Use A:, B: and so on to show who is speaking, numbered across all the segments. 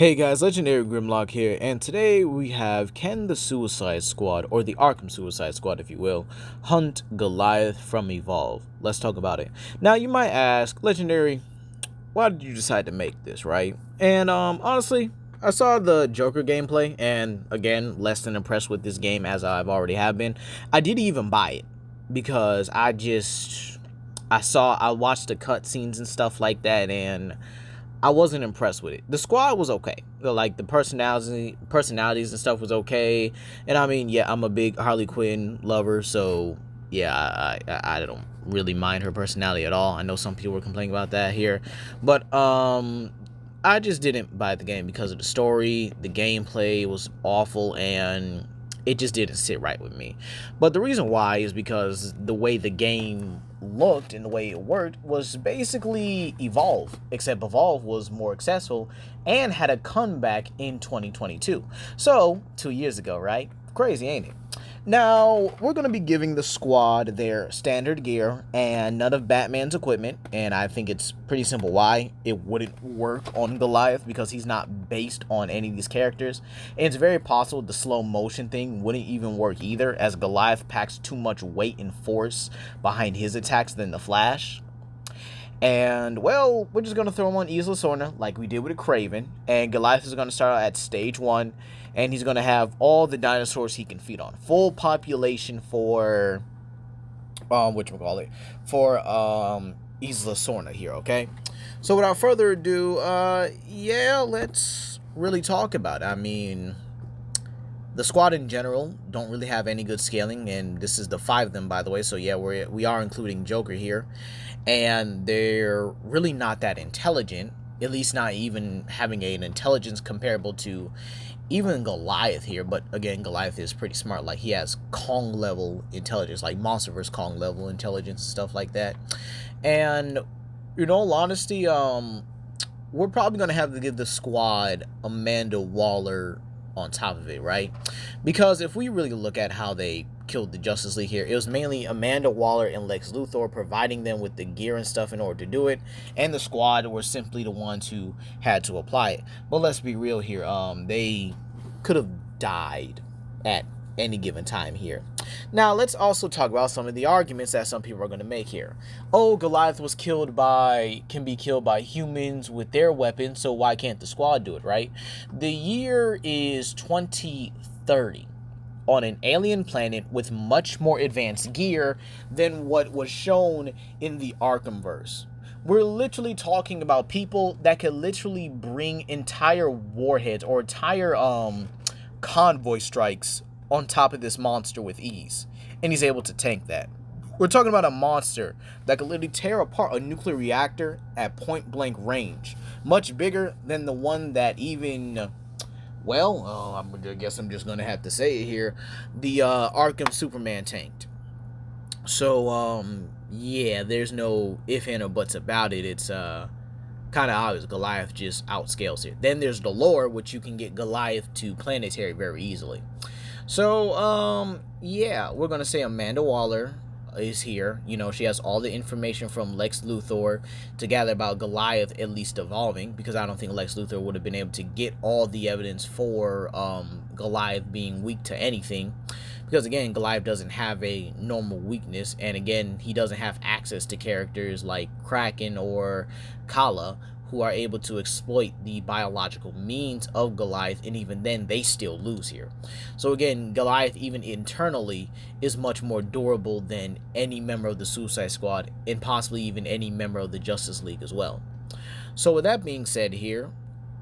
A: Hey guys, Legendary Grimlock here, and today we have can the Suicide Squad, or the Arkham Suicide Squad if you will, hunt Goliath from Evolve? Let's talk about it. Now you might ask, Legendary, why did you decide to make this, right? And honestly, I saw the Joker gameplay, and again, less than impressed with this game as I've already have been. I didn't even buy it, because I watched the cutscenes and stuff like that, and I wasn't impressed with it. The squad was okay. Like the personalities and stuff was okay. And I mean, yeah, I'm a big Harley Quinn lover, so yeah, I don't really mind her personality at all. I know some people were complaining about that here, but I just didn't buy the game because of the story. The gameplay was awful, and it just didn't sit right with me. But the reason why is because the way the game looked and the way it worked was basically Evolve, except Evolve was more successful and had a comeback in 2022. So 2 years ago, right? Crazy, ain't it? Now, we're going to be giving the squad their standard gear and none of Batman's equipment, and I think it's pretty simple why it wouldn't work on Goliath, because he's not based on any of these characters, and it's very possible the slow motion thing wouldn't even work either, as Goliath packs too much weight and force behind his attacks than the Flash. And, well, we're just going to throw him on Isla Sorna like we did with Craven. And Goliath is going to start out at stage 1. And he's going to have all the dinosaurs he can feed on. Full population for, Isla Sorna here, okay? So without further ado, yeah, let's really talk about it. I mean, the squad in general don't really have any good scaling, and this is the 5 of them, by the way, so yeah, we are including Joker here, and they're really not that intelligent, at least not even having an intelligence comparable to even Goliath here. But again, Goliath is pretty smart. Like, he has Kong level intelligence, like Monsterverse Kong level intelligence and stuff like that. And in all honesty, we're probably gonna have to give the squad Amanda Waller on top of it, right? Because if we really look at how they killed the Justice League here, it was mainly Amanda Waller and Lex Luthor providing them with the gear and stuff in order to do it, and the squad were simply the ones who had to apply it. But let's be real here, they could have died at any given time here. Now, let's also talk about some of the arguments that some people are going to make here. Oh, Goliath can be killed by humans with their weapons, so why can't the squad do it, right? The year is 2030 on an alien planet with much more advanced gear than what was shown in the Arkhamverse. We're literally talking about people that could literally bring entire warheads or entire convoy strikes on top of this monster with ease, and he's able to tank that. We're talking about a monster that could literally tear apart a nuclear reactor at point blank range, much bigger than the one that even, well, I guess I'm just gonna have to say it here, the Arkham Superman tanked. So yeah, there's no if and or buts about it. It's kind of obvious Goliath just outscales it. Then there's the lore, which you can get Goliath to planetary very easily. So, yeah, we're going to say Amanda Waller is here. You know, she has all the information from Lex Luthor to gather about Goliath at least evolving, because I don't think Lex Luthor would have been able to get all the evidence for Goliath being weak to anything. Because, again, Goliath doesn't have a normal weakness, and, again, he doesn't have access to characters like Kraken or Kala, who are able to exploit the biological means of Goliath, and even then, they still lose here. So again, Goliath, even internally, is much more durable than any member of the Suicide Squad, and possibly even any member of the Justice League as well. So with that being said here,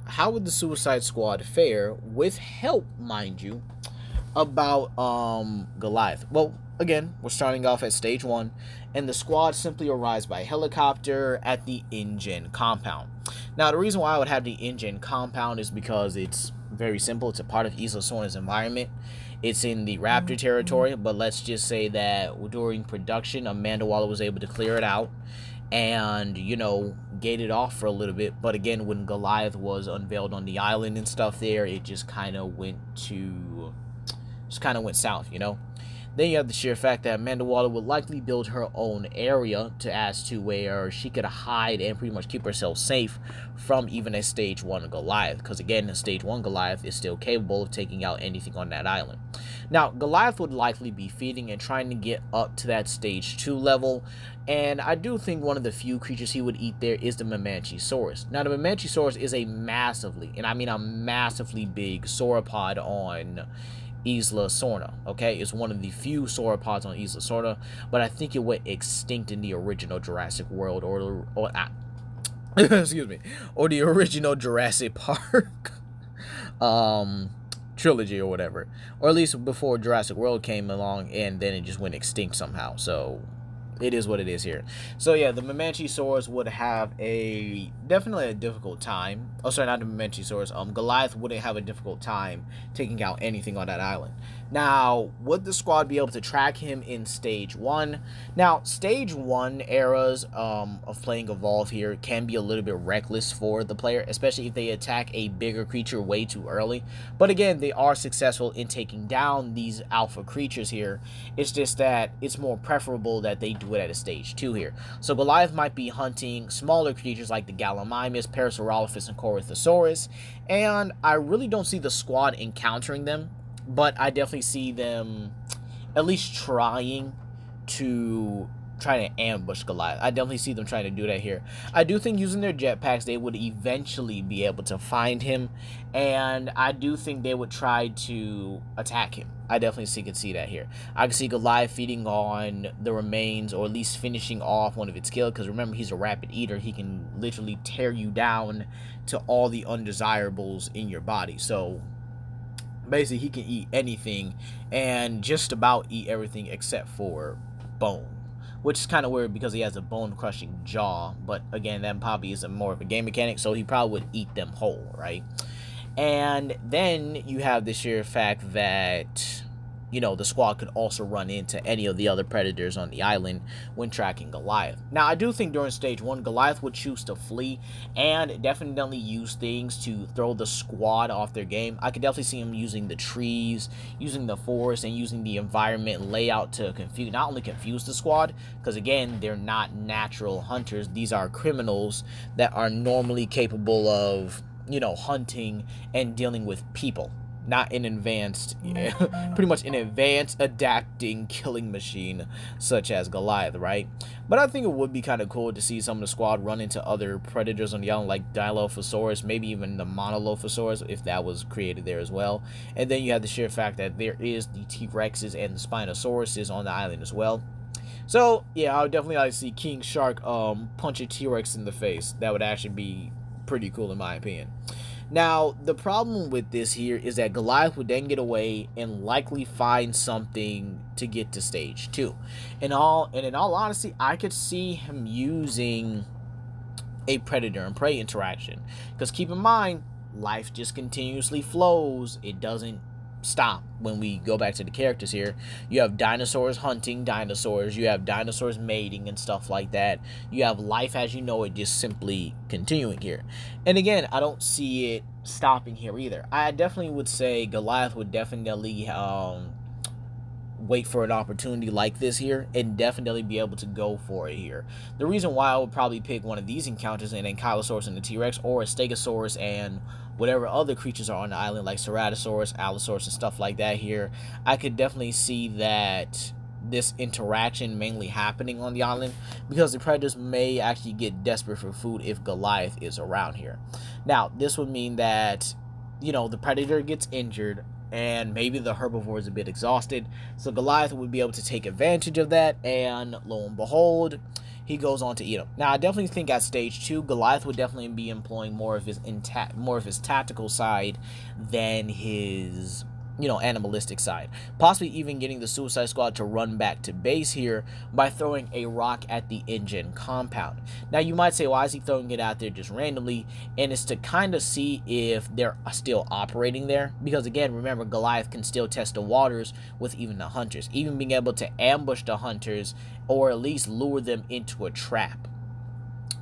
A: how would the Suicide Squad fare, with help, mind you, about Goliath? Well, again, we're starting off at stage 1, and the squad simply arrives by helicopter at the InGen compound. Now, the reason why I would have the InGen compound is because it's very simple. It's a part of Isla Sorna's environment. It's in the Raptor territory, but let's just say that during production, Amanda Waller was able to clear it out and, you know, gate it off for a little bit. But again, when Goliath was unveiled on the island and stuff there, it just kind of went south, you know. Then you have the sheer fact that Amanda Waller would likely build her own area to as to where she could hide and pretty much keep herself safe from even a stage 1 Goliath, because again, a stage 1 Goliath is still capable of taking out anything on that island. Now, Goliath would likely be feeding and trying to get up to that stage 2 level, and I do think one of the few creatures he would eat there is the Mamanchisaurus. Now, the Mamanchisaurus is a massively, and I mean a massively big sauropod on Isla Sorna. Okay, it's one of the few sauropods on Isla Sorna, but I think it went extinct in the original Jurassic World, or excuse me, or the original Jurassic Park trilogy or whatever, or at least before Jurassic World came along, and then it just went extinct somehow. So it is what it is here. So yeah, the Mamanchisaurus would have definitely a difficult time. Oh, sorry, not the Mamanchisaurus. Goliath wouldn't have a difficult time taking out anything on that island. Now, would the squad be able to track him in stage 1? Now, stage 1 eras of playing Evolve here can be a little bit reckless for the player, especially if they attack a bigger creature way too early. But again, they are successful in taking down these alpha creatures here. It's just that it's more preferable that they do it at a stage 2 here. So Goliath might be hunting smaller creatures like the Gallimimus, Parasaurolophus, and Corythosaurus, and I really don't see the squad encountering them, but I definitely see them at least trying to ambush Goliath. I definitely see them trying to do that here. I do think using their jetpacks, they would eventually be able to find him, and I do think they would try to attack him. I definitely can see that here. I can see Goliath feeding on the remains, or at least finishing off one of its kills, because remember, he's a rapid eater. He can literally tear you down to all the undesirables in your body. So basically, he can eat anything and just about eat everything except for bone, which is kind of weird because he has a bone-crushing jaw. But again, that probably is more of a game mechanic, so he probably would eat them whole, right? And then you have the sheer fact that, you know, the squad could also run into any of the other predators on the island when tracking Goliath. Now, I do think during stage 1, Goliath would choose to flee and definitely use things to throw the squad off their game. I could definitely see him using the trees, using the forest, and using the environment layout to not only confuse the squad, because again, they're not natural hunters. These are criminals that are normally capable of, you know, hunting and dealing with people. Not an advanced, pretty much an advanced adapting killing machine such as Goliath, right? But I think it would be kind of cool to see some of the squad run into other predators on the island, like Dilophosaurus, maybe even the Monolophosaurus, if that was created there as well. And then you have the sheer fact that there is the T-Rexes and the Spinosauruses on the island as well. So yeah, I would definitely like to see King Shark punch a T-Rex in the face. That would actually be pretty cool in my opinion. Now, the problem with this here is that Goliath would then get away and likely find something to get to stage 2. In all honesty, I could see him using a predator and prey interaction. Because keep in mind, life just continuously flows. It doesn't stop. When we go back to the characters here, you have dinosaurs hunting dinosaurs, you have dinosaurs mating and stuff like that. You have life as you know it just simply continuing here. And again, I don't see it stopping here either. I definitely would say Goliath would definitely wait for an opportunity like this here and definitely be able to go for it here. The reason why I would probably pick one of these encounters, and Ankylosaurus and the T-Rex, or a Stegosaurus and whatever other creatures are on the island, like Ceratosaurus, Allosaurus, and stuff like that here, I could definitely see that this interaction mainly happening on the island, because the predators may actually get desperate for food if Goliath is around here. Now, this would mean that, you know, the predator gets injured, and maybe the herbivore is a bit exhausted, so Goliath would be able to take advantage of that, and lo and behold, he goes on to eat him. Now, I definitely think at stage 2, Goliath would definitely be employing more of his tactical side than his, you know, animalistic side. Possibly even getting the Suicide Squad to run back to base here by throwing a rock at the engine compound. Now, you might say, why is he throwing it out there just randomly? And it's to kind of see if they're still operating there. Because again, remember, Goliath can still test the waters with even the hunters. Even being able to ambush the hunters, or at least lure them into a trap.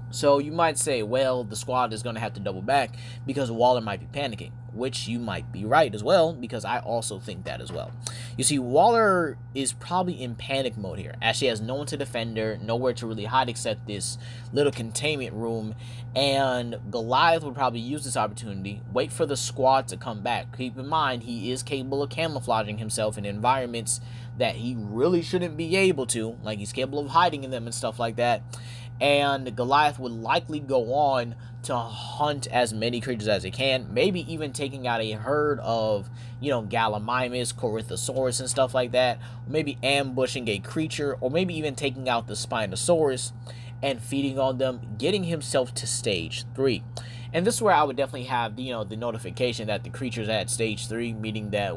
A: So you might say, well, the squad is going to have to double back because Waller might be panicking, which you might be right as well, because I also think that as well. You see, Waller is probably in panic mode here, as she has no one to defend her, nowhere to really hide except this little containment room, and Goliath would probably use this opportunity, wait for the squad to come back. Keep in mind, he is capable of camouflaging himself in environments that he really shouldn't be able to, like he's capable of hiding in them and stuff like that, and Goliath would likely go on to hunt as many creatures as he can, maybe even taking out a herd of, Gallimimus, Corythosaurus, and stuff like that, or maybe ambushing a creature, or maybe even taking out the Spinosaurus and feeding on them, getting himself to stage 3. And this is where I would definitely have, the notification that the creature's at stage 3, meaning that,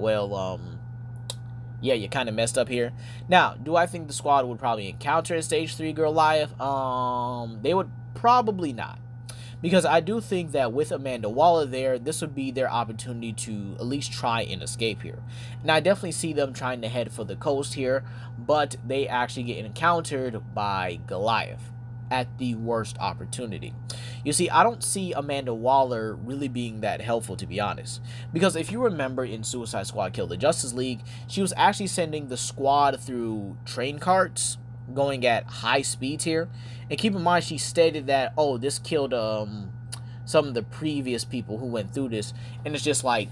A: yeah, you kind of messed up here. Now, do I think the squad would probably encounter a stage 3 Goliath? They would probably not. Because I do think that with Amanda Waller there, this would be their opportunity to at least try and escape here. And I definitely see them trying to head for the coast here, but they actually get encountered by Goliath at the worst opportunity. You see, I don't see Amanda Waller really being that helpful, to be honest. Because if you remember in Suicide Squad Kill the Justice League, she was actually sending the squad through train carts, going at high speeds here. And keep in mind, she stated that, oh, this killed some of the previous people who went through this. And it's just like,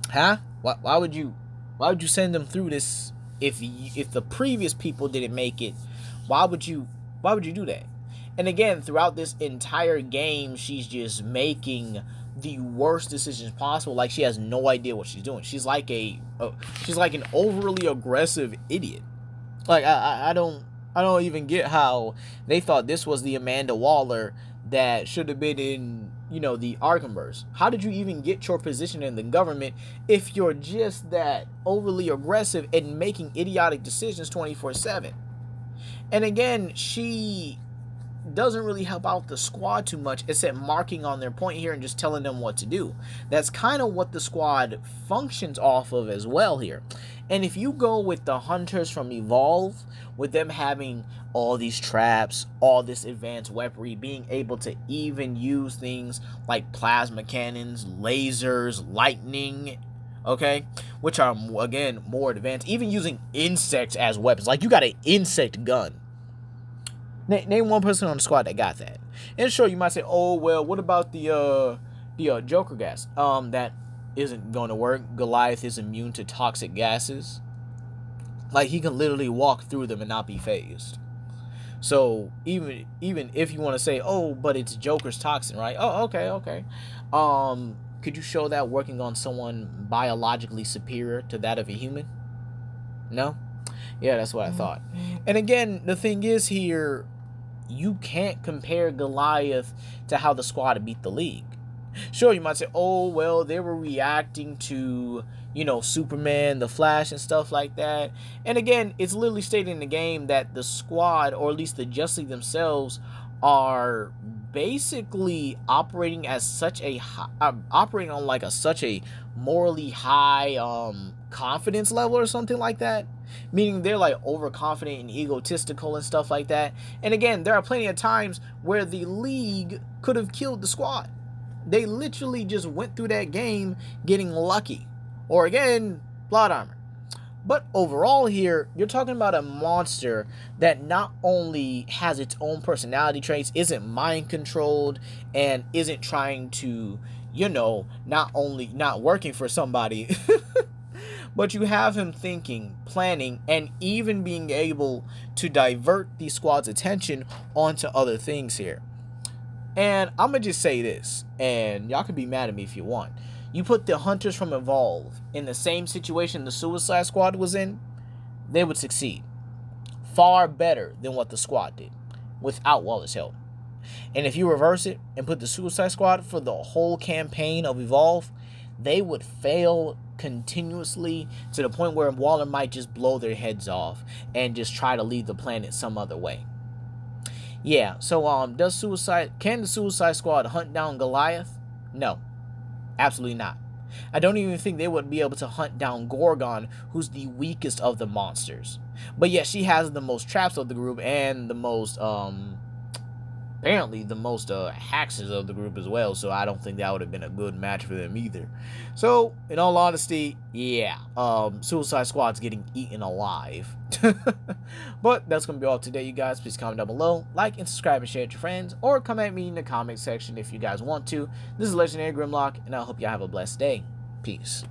A: huh? Why would you send them through this if the previous people didn't make it? Why would you do that? And again, throughout this entire game, she's just making the worst decisions possible. Like, she has no idea what she's doing. She's like an overly aggressive idiot. Like, I don't even get how they thought this was the Amanda Waller that should have been in, the Arkhamverse. How did you even get your position in the government if you're just that overly aggressive and making idiotic decisions 24/7? And again, she doesn't really help out the squad too much, except marking on their point here and just telling them what to do. That's kind of what the squad functions off of as well here. And if you go with the hunters from Evolve, with them having all these traps, all this advanced weaponry, being able to even use things like plasma cannons, lasers, lightning, okay, which are, again, more advanced, even using insects as weapons. Like, you got an insect gun. Name one person on the squad that got that. And sure, you might say, oh, well, what about the Joker gas? That isn't going to work. Goliath is immune to toxic gases. Like, he can literally walk through them and not be phased. So even if you want to say, oh, but it's Joker's toxin, right? Oh, okay. Could you show that working on someone biologically superior to that of a human? No? Yeah, that's what I thought. And again, the thing is here, you can't compare Goliath to how the squad beat the League. Sure, you might say, oh, well, they were reacting to, Superman, the Flash, and stuff like that. And again, it's literally stated in the game that the squad, or at least the Justice League themselves, are basically operating as such a operating on like such a morally high confidence level or something like that, meaning they're like overconfident and egotistical and stuff like that. And again, there are plenty of times where the League could have killed the squad. They literally just went through that game getting lucky, or again, plot armor. But overall here, you're talking about a monster that not only has its own personality traits, isn't mind controlled, and isn't trying to, not working for somebody, but you have him thinking, planning, and even being able to divert the squad's attention onto other things here. And I'm going to just say this, and y'all can be mad at me if you want. You put the hunters from Evolve in the same situation the Suicide Squad was in, they would succeed. Far better than what the squad did, without Waller's help. And if you reverse it and put the Suicide Squad for the whole campaign of Evolve, they would fail continuously to the point where Waller might just blow their heads off and just try to leave the planet some other way. Yeah, so can the Suicide Squad hunt down Goliath? No. Absolutely not. I don't even think they would be able to hunt down Gorgon, who's the weakest of the monsters. But yeah, she has the most traps of the group and the most apparently the most hackers of the group as well, so I don't think that would have been a good match for them either. So, in all honesty, yeah, Suicide Squad's getting eaten alive. But that's going to be all today, you guys. Please comment down below, like and subscribe and share with your friends, or come at me in the comment section if you guys want to. This is Legendary Grimlock, and I hope y'all have a blessed day. Peace.